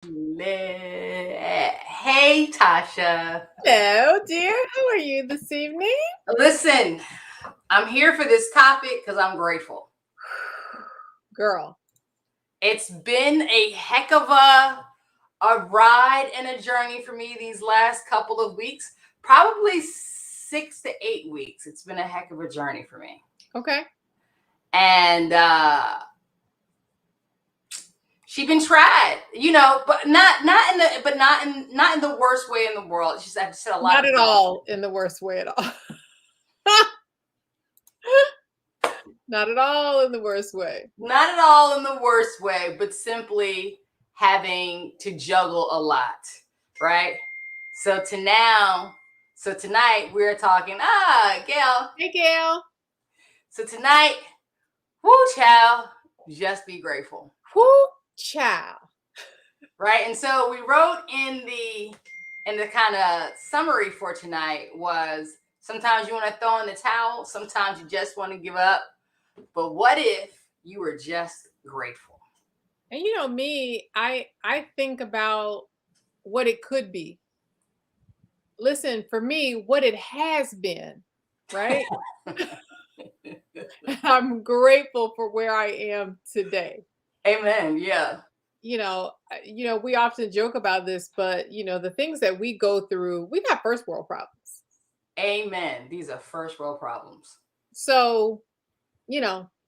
Hey, Tasha. Hello, dear. How are you this evening? Listen, I'm here for this topic because I'm grateful. Girl. It's been a heck of a ride and a journey for me these last couple of weeks, probably 6 to 8 weeks. It's been a heck of a journey for me. Okay. And she been tried, but not in the worst way in the world. She's I've said a lot Not of at things. all in the worst way at all. Not at all in the worst way. Not at all in the worst way, but simply having to juggle a lot, right? So tonight we're talking, Gail. Hey, Gail. So tonight, whoo child, just be grateful. Whoo, child. Right? And so we wrote in the kind of summary for tonight was sometimes you want to throw in the towel, sometimes you just want to give up. But what if you were just grateful? And you know me, I think about what it could be. Listen, for me, what it has been, right? I'm grateful for where I am today. Amen. Yeah. We often joke about this, but the things that we go through, we got first world problems. Amen. These are first world problems. So,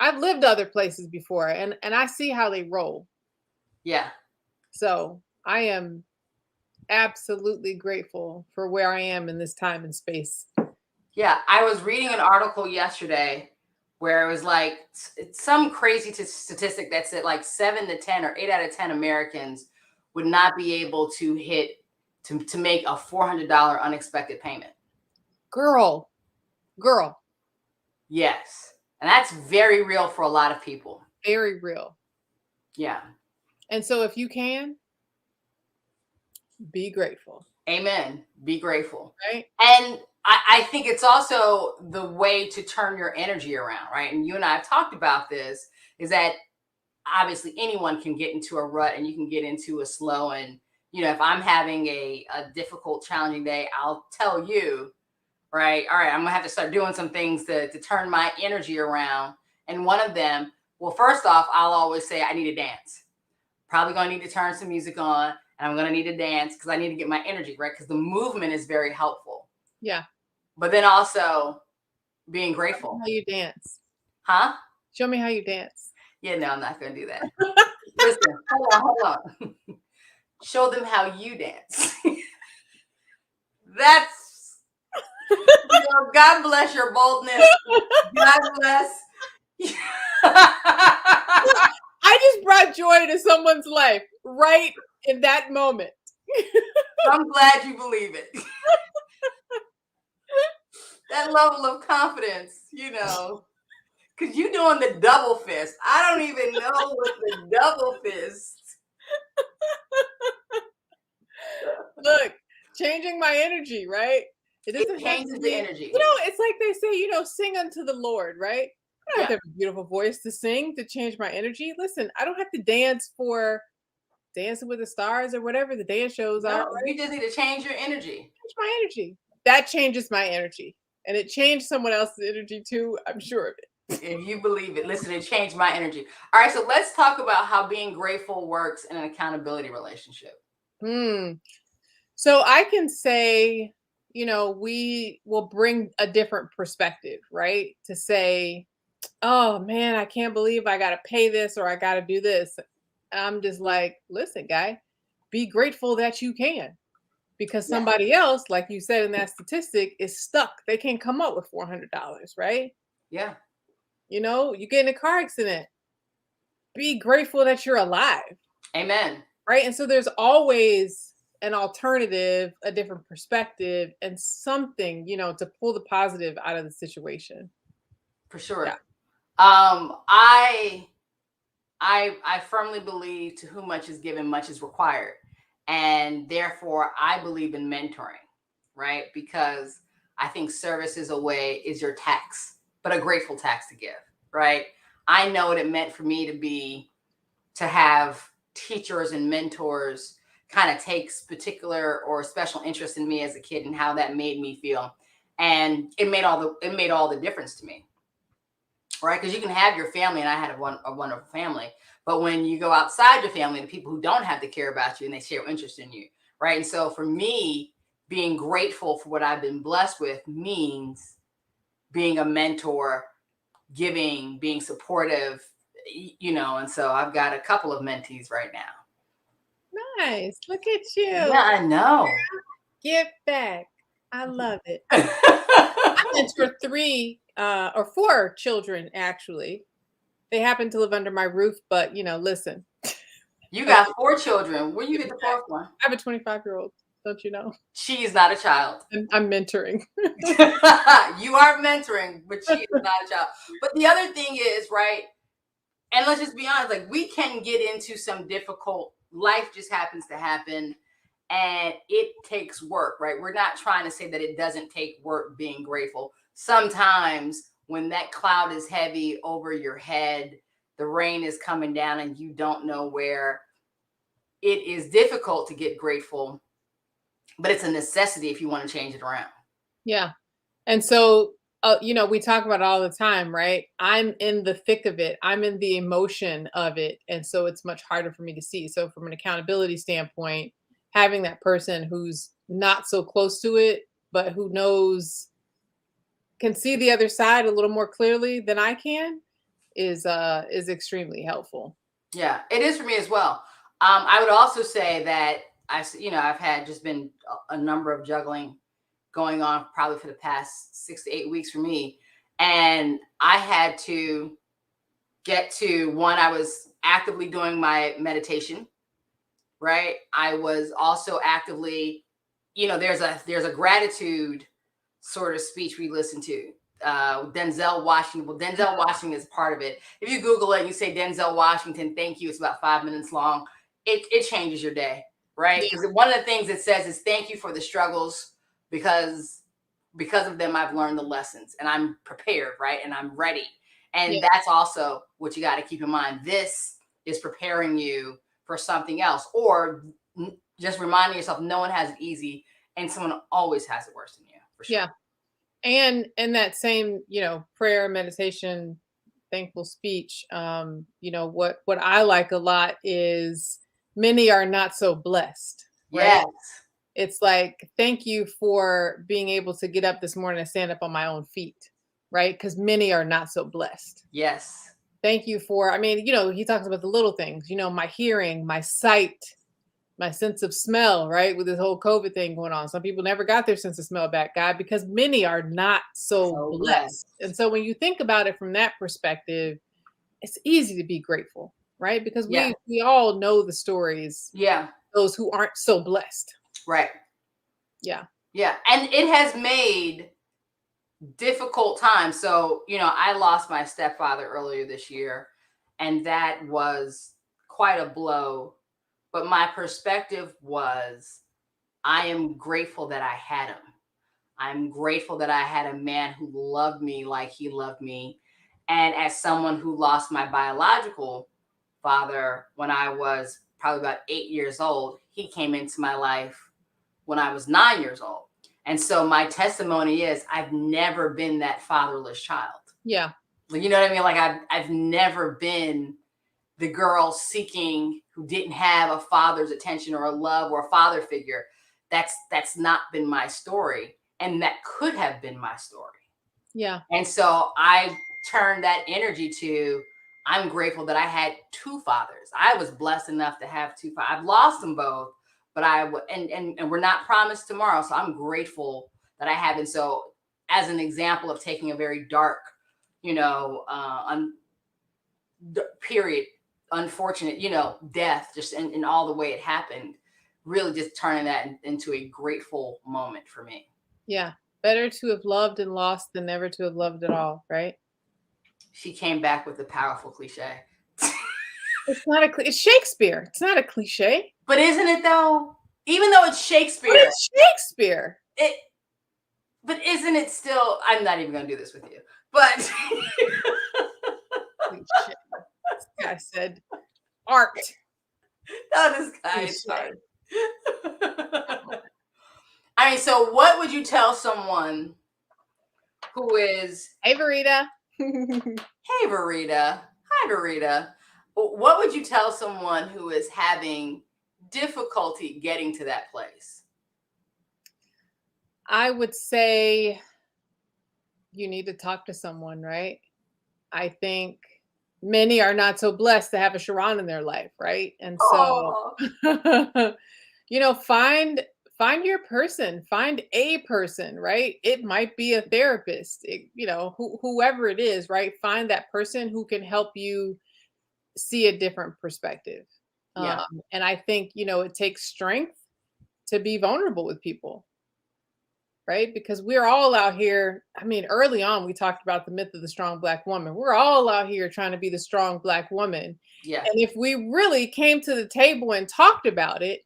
I've lived other places before and I see how they roll. Yeah. So, I am absolutely grateful for where I am in this time and space. Yeah. I was reading an article yesterday where it was like it's some crazy statistic that said like 7 to 10 or 8 out of 10 Americans would not be able to make a $400 unexpected payment. Girl, girl, Yes. And that's very real for a lot of people. very real. Yeah. And so if you can, be grateful. Amen. Be grateful. Right? And I think it's also the way to turn your energy around, right? And you and I have talked about this, is that obviously anyone can get into a rut and you can get into a slow. And, if I'm having a difficult, challenging day, I'll tell you, right? All right, I'm gonna have to start doing some things to turn my energy around. And one of them, well, first off, I'll always say I need to dance. Probably gonna need to turn some music on and I'm gonna need to dance because I need to get my energy, right? Because the movement is very helpful. Yeah. But then also being Show me grateful. how you dance. Huh? Show me how you dance. Yeah, no, I'm not gonna do that. Listen, hold on. Show them how you dance. That's God bless your boldness. God bless. I just brought joy to someone's life right in that moment. I'm glad you believe it. That level of confidence, because you're doing the double fist. I don't even know what the double fist. Look, changing my energy, right? It It doesn't have to changes the be, energy. it's like they say, sing unto the Lord, right? I don't have Yeah. to have a beautiful voice to sing to change my energy. Listen, I don't have to dance for Dancing with the Stars or whatever the dance shows are, No, right? you just need to change your energy. Change my energy. That changes my energy. And it changed someone else's energy too, I'm sure of it. If you believe it, listen, it changed my energy. All right, so let's talk about how being grateful works in an accountability relationship. So I can say, we will bring a different perspective, right? To say, oh man, I can't believe I got to pay this or I got to do this. I'm just like, listen, guy, be grateful that you can. Because Yeah. somebody else, like you said in that statistic, is stuck. They can't come up with $400, right? Yeah. You get in a car accident. Be grateful that you're alive. Amen. Right. And so there's always an alternative, a different perspective, and something, to pull the positive out of the situation. For sure. Yeah. I firmly believe to whom much is given, much is required. And therefore I believe in mentoring, right? Because I think service is your tax, but a grateful tax to give, right? I know what it meant for me to have teachers and mentors kind of takes particular or special interest in me as a kid and how that made me feel. And it made all the difference to me. Right? Because you can have your family, and I had a wonderful family. But when you go outside your family, the people who don't have to care about you and they share interest in you, right? And so for me, being grateful for what I've been blessed with means being a mentor, giving, being supportive, and so I've got a couple of mentees right now. Nice. Look at you. Yeah, I know. Give back. I love it. I mentor 3 or 4 children actually. They happen to live under my roof, but listen. You Okay, got 4 children. When you give get the back. fourth one? I have a 25-year-old, don't you know? She is not a child. I'm mentoring. You are mentoring, but she is not a child. But the other thing is, right? And let's just be honest, like we can get into some difficult life just happens to happen and it takes work, right? We're not trying to say that it doesn't take work being grateful. Sometimes when that cloud is heavy over your head, the rain is coming down and you don't know where, it is difficult to get grateful, but it's a necessity if you want to change it around. Yeah. And so, we talk about it all the time, right? I'm in the thick of it. I'm in the emotion of it. And so it's much harder for me to see. So from an accountability standpoint, having that person who's not so close to it, but who can see the other side a little more clearly than I can is extremely helpful. Yeah, it is for me as well. I would also say that I've had just been a number of juggling going on probably for the past 6 to 8 weeks for me. And I had to get to one, I was actively doing my meditation, right? I was also actively, there's a gratitude sort of speech we listen to. Denzel Washington. Well, Denzel Washington is part of it. If you Google it and you say Denzel Washington, thank you, it's about 5 minutes long. It changes your day, right? Yeah. Because one of the things it says is thank you for the struggles because of them I've learned the lessons and I'm prepared, right? And I'm ready. And Yeah. that's also what you got to keep in mind. This is preparing you for something else, or just reminding yourself no one has it easy and someone always has it worse than you, for sure. Yeah. And that same, prayer, meditation, thankful speech, what I like a lot is many are not so blessed, right? Yes. It's like, thank you for being able to get up this morning and stand up on my own feet, right? Because many are not so blessed. Yes. Thank you for, I mean, he talks about the little things, my hearing, my sight, my sense of smell, right? With this whole COVID thing going on. Some people never got their sense of smell back, God, because many are not so So blessed. And blessed. so when you think about it from that perspective, it's easy to be grateful, right? Because Yeah. we all know the stories, Yeah. those who aren't so blessed. Right. Yeah. Yeah. And it has made difficult times. So, I lost my stepfather earlier this year, and that was quite a blow. But my perspective was I am grateful that I had him. I'm grateful that I had a man who loved me like he loved me. And as someone who lost my biological father when I was probably about 8 years old, he came into my life when I was 9 years old. And so my testimony is I've never been that fatherless child. Yeah. You know what I mean? Like I've never been the girl seeking who didn't have a father's attention or a love or a father figure. That's not been my story. And that could have been my story. Yeah. And so I turned that energy to I'm grateful that I had two fathers. I was blessed enough to have two fathers. I've lost them both, but and we're not promised tomorrow. So I'm grateful that I have. And so as an example of taking a very dark, period, unfortunate, death, just in all the way it happened, really just turning that into a grateful moment for me. Yeah. Better to have loved and lost than never to have loved at all, right? She came back with a powerful cliche. It's not it's Shakespeare. It's not a cliche. But isn't it though? Even though it's But Shakespeare, it's Shakespeare. it but isn't it still, I'm not even gonna do this with you. But Cliche. This guy said art. no, this guy is Cliche. hard. I mean, so what would you tell someone who is, Hey, Verita. hey, Verita, hi, Verita. What would you tell someone who is having difficulty getting to that place? I would say you need to talk to someone, right? I think many are not so blessed to have a Sharon in their life, right? And so, Oh, find your person, find a person, right? It might be a therapist, whoever it is, right? Find that person who can help you see a different perspective. yeah, And I think, it takes strength to be vulnerable with people, right? Because we're all out here. I mean, early on, we talked about the myth of the strong Black woman. We're all out here trying to be the strong Black woman. yeah, And if we really came to the table and talked about it,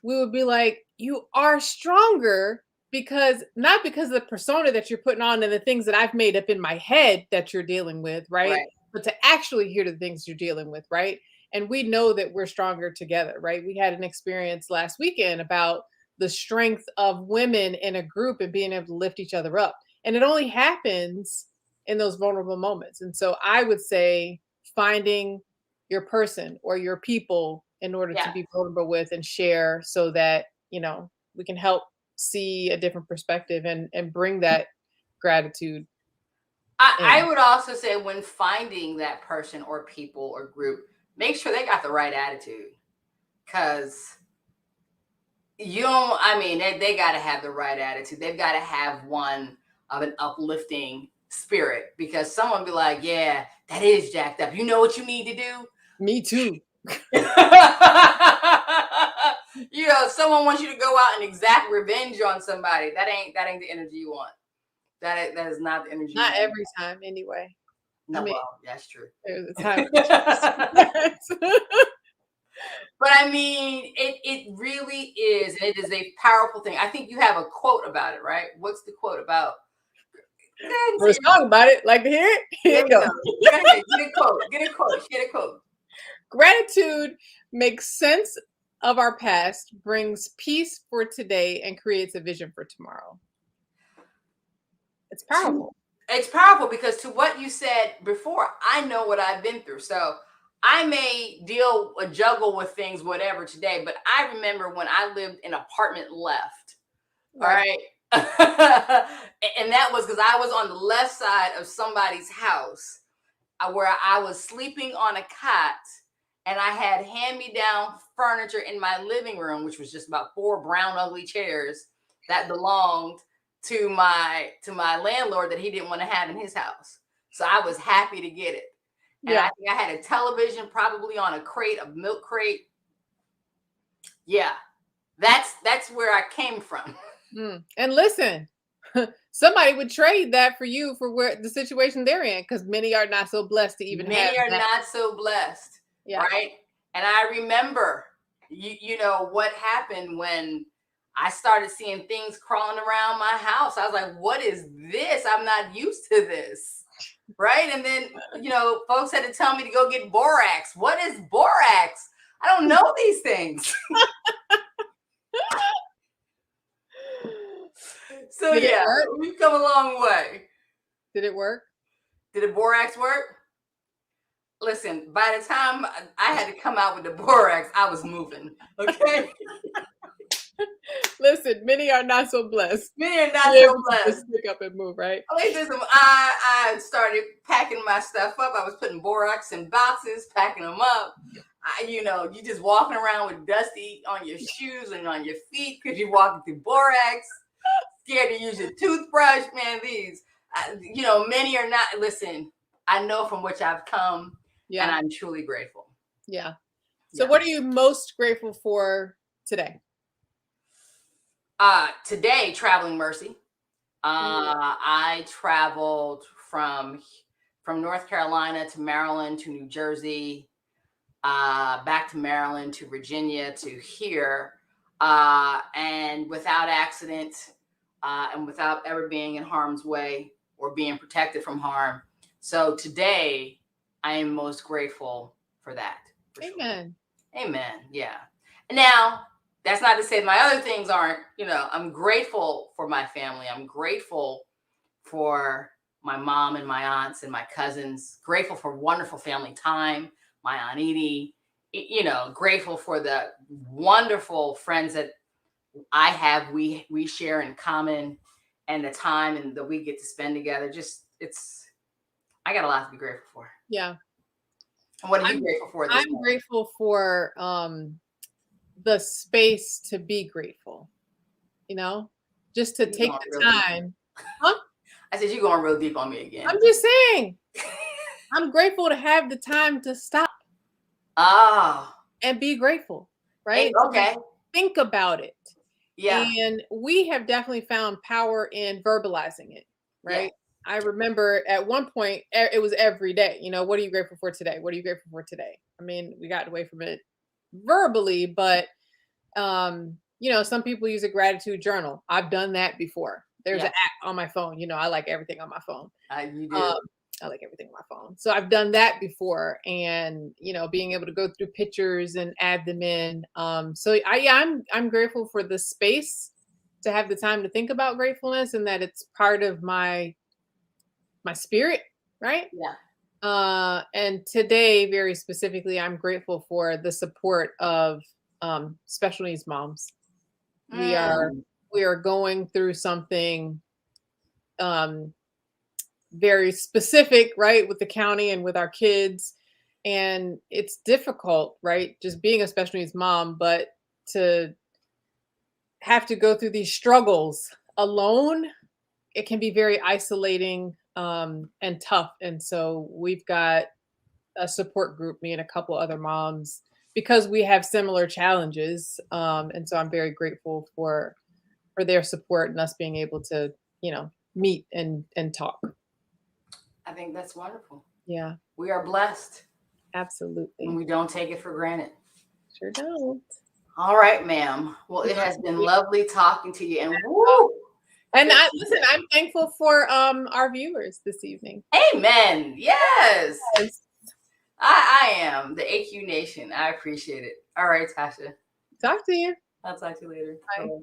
we would be like, you are stronger because not because of the persona that you're putting on and the things that I've made up in my head that you're dealing with, right? right. But to actually hear the things you're dealing with, right? And we know that we're stronger together, right? We had an experience last weekend about the strength of women in a group and being able to lift each other up. And it only happens in those vulnerable moments. And so I would say finding your person or your people in order to Yeah. be vulnerable with and share so that, we can help see a different perspective and bring that gratitude I in. would also say when finding that person or people or group, make sure they got the right attitude. Because you don't, I mean, they got to have the right attitude. They've got to have one of an uplifting spirit because someone be like, yeah, that is jacked up. You know what you need to do? Me too. Someone wants you to go out and exact revenge on somebody. That ain't the energy you want. That is not the energy you Not want. every time anyway. I No, mean, well, that's true. there's a time. But I mean, it really is, and it is a powerful thing. I think you have a quote about it, right? What's the quote about? Or a song about it. Like to hear it? Here There you you go. go. Go ahead, get a quote. Get a quote. Get a quote. Gratitude makes sense of our past, brings peace for today, and creates a vision for tomorrow. It's To powerful. It's powerful because to what you said before, I know what I've been through. So I may deal a juggle with things, whatever today, but I remember when I lived in apartment left. All Right. right. And that was because I was on the left side of somebody's house where I was sleeping on a cot and I had hand me down furniture in my living room, which was just about four brown, ugly chairs that belonged to my landlord that he didn't want to have in his house. So I was happy to get it. And I Yeah. think I had a television probably on a crate, a milk crate. Yeah, that's where I came from. And listen, somebody would trade that for you for where the situation they're in because many are not so blessed to even have Many are that. not so blessed, Yeah. right? And I remember, you know what happened when I started seeing things crawling around my house. I was like, "What is this? I'm not used to this." Right? And then, folks had to tell me to go get borax. What is borax? I don't know these things. So Did it yeah, work? we've come a long way. Did it work? Did the borax work? Listen, by the time I had to come out with the borax, I was moving. Okay. Listen, many are not so blessed Many are to not be so able to blessed. just pick up and move, right? At least I started packing my stuff up. I was putting borax in boxes, packing them up. You just walking around with dusty on your shoes and on your feet because you're walking through borax, scared to use your toothbrush. Man, many are not. Listen, I know from which I've come, and Yeah. I'm truly grateful. Yeah. So Yeah. what are you most grateful for today? Today, traveling mercy. Mm. I traveled from North Carolina to Maryland to New Jersey, back to Maryland to Virginia to here, and without accident, and without ever being in harm's way or being protected from harm. So today, I am most grateful for that, for sure. Amen. Amen. Yeah. Now, that's not to say my other things aren't, I'm grateful for my family. I'm grateful for my mom and my aunts and my cousins, grateful for wonderful family time, my Aunt Edie, grateful for the wonderful friends that I have, we share in common, and the time and that we get to spend together. Just I got a lot to be grateful for. Yeah. And what are you grateful for this I'm morning? grateful for the space to be grateful, just to You take going the real deep. time. Huh? I said, you're going real deep on me again. I'm just saying, I'm grateful to have the time to stop Ah, and be grateful, right? okay. Think about it. Yeah. And we have definitely found power in verbalizing it, Yeah. right? I remember at one point, it was every day. What are you grateful for today? What are you grateful for today? I mean, we got away from it verbally, but some people use a gratitude journal. I've done that before. There's Yeah. an app on my phone. I like everything on my phone. You do. I like everything on my phone. So I've done that before, and being able to go through pictures and add them in. I'm grateful for the space to have the time to think about gratefulness, and that it's part of my spirit, right? Yeah. And today, very specifically, I'm grateful for the support of special needs moms. We are Mm. we are going through something um, very specific, right, with the county and with our kids, and it's difficult, right, just being a special needs mom, but to have to go through these struggles alone, it can be very isolating and tough. And so we've got a support group, me and a couple other moms, because we have similar challenges. And so I'm very grateful for their support and us being able to, meet and talk. I think that's wonderful. Yeah, We are blessed, and absolutely. we don't take it for granted. Sure don't. All right, ma'am. Well, You it know, has been lovely talking to you, and woo, and listen, I'm thankful for our viewers this evening. amen. Yes, Yes. I am the AQ Nation. I appreciate it. All right, Tasha. Talk to you. I'll talk to you later. Bye. Bye.